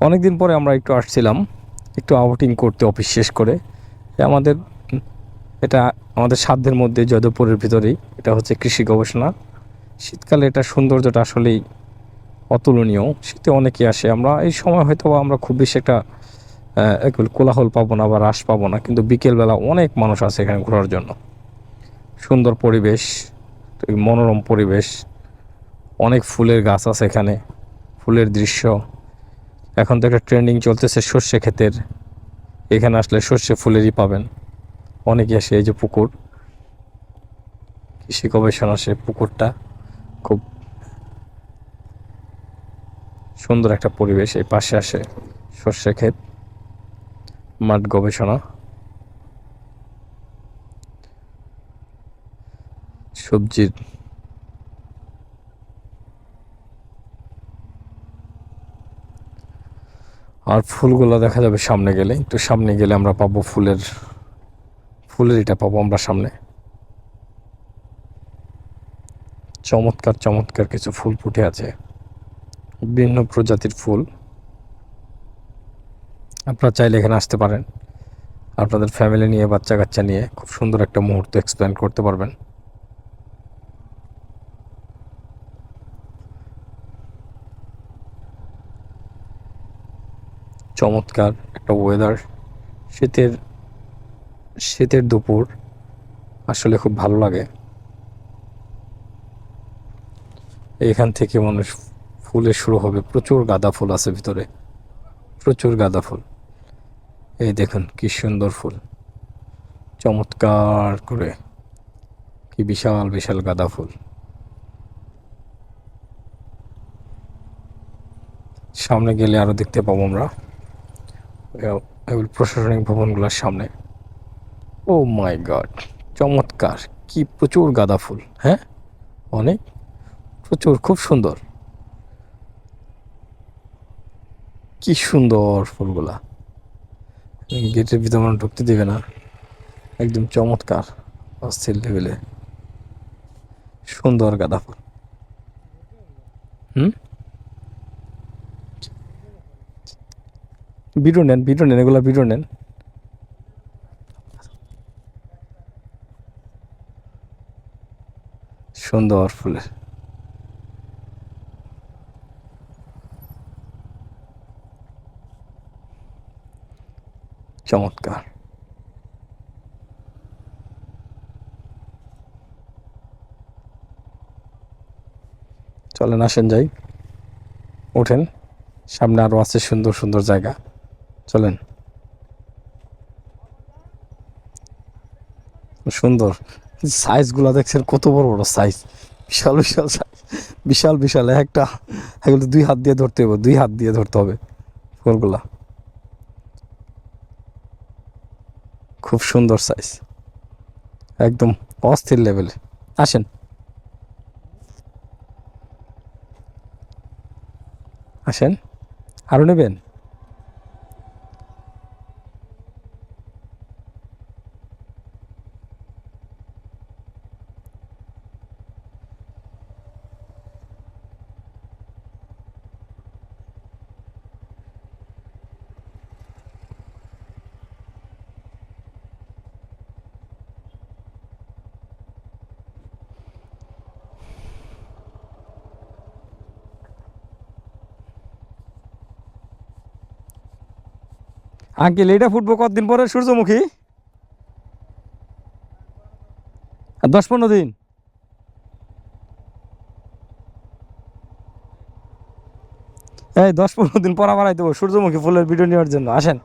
অনেকদিন পরে আমরা একটু আসছিলাম একটু আউটিং করতে অফিস শেষ করে। আমাদের এটা আমাদের সাধ্যের মধ্যে যাদবপুরের ভিতরেই এটা হচ্ছে কৃষি গবেষণা। শীতকালে এটা সৌন্দর্যটা আসলেই অতুলনীয়। শীতে অনেকেই আসে, আমরা এই সময় হয়তো আমরা খুব বেশি একটা কোলাহল পাবো না বা হ্রাস পাবো না, কিন্তু বিকেলবেলা অনেক মানুষ আছে এখানে ঘোরার জন্য। সুন্দর পরিবেশ, মনোরম পরিবেশ, অনেক ফুলের গাছ আছে এখানে, ফুলের দৃশ্য। এখন তো একটা ট্রেন্ডিং চলতেছে সর্ষে ক্ষেতের, এখানে আসলে সর্ষে ফুলেরই পাবেন। অনেকে আসে, এই যে পুকুর, কৃষি গবেষণা সে পুকুরটা খুব সুন্দর একটা পরিবেশ। এই পাশে আসে সর্ষে ক্ষেত, মাঠ গবেষণা, সবজির। আর ফুলগুলো দেখা যাবে সামনে গেলে, একটু সামনে গেলে আমরা পাবো ফুলের এটা পাবো আমরা সামনে। চমৎকার চমৎকার কিছু ফুল ফুটে আছে, বিভিন্ন প্রজাতির ফুল। আপনারা চাইলে এখানে আসতে পারেন, আপনাদের ফ্যামিলি নিয়ে, বাচ্চা কাচ্চা নিয়ে খুব সুন্দর একটা মুহূর্ত এক্সপ্লেন করতে পারবেন। চমৎকার একটা ওয়েদার, শীতের শীতের দুপুর, আসলে খুব ভালো লাগে। এখান থেকে মানুষ ফুলে শুরু হবে, প্রচুর গাঁদা ফুল আছে ভিতরে, প্রচুর গাঁদা ফুল। এই দেখুন কি সুন্দর ফুল, চমৎকার করে, কি বিশাল বিশাল গাঁদা ফুল। সামনে গেলে আরো দেখতে পাবো আমরা প্রশাসনিক ভবনগুলোর সামনে। ও মাই গড, চমৎকার, কি প্রচুর গাঁদা ফুল। হ্যাঁ, অনেক, প্রচুর, খুব সুন্দর, কি সুন্দর ফুলগুলা। গেটের ভিতরে মানুষ ঢুকতে দেবে না, একদম চমৎকার, অস্থির লেভেলে সুন্দর গাঁদা ফুল। হুম, ভিডিও নেন, ভিডিও নেন, এগুলা ভিডিও নেন। সুন্দর ফুলের, চমৎকার। চলেন, আসেন, যাই, ওঠেন, সামনে আরো আছে সুন্দর সুন্দর জায়গা, চলেন। সুন্দর সাইজগুলো দেখছেন, কত বড় বড় সাইজ, বিশাল বিশাল সাইজ, বিশাল বিশাল একটা, এগুলো 2 হাত দিয়ে ধরতে হবে, 2 হাত দিয়ে ধরতে হবে ফুলগুলা, খুব সুন্দর সাইজ, একদম অস্থির লেভেলে। আসেন, আসেন, আরো নেবেন। আঙ্কেল, এটা ফুটবো কতদিন পরে সূর্যমুখী? 10-15 দিন। এই 10-15 দিন পর আবার আইতে হবে সূর্যমুখী ফুলের ভিডিও নেওয়ার জন্য, আসেন।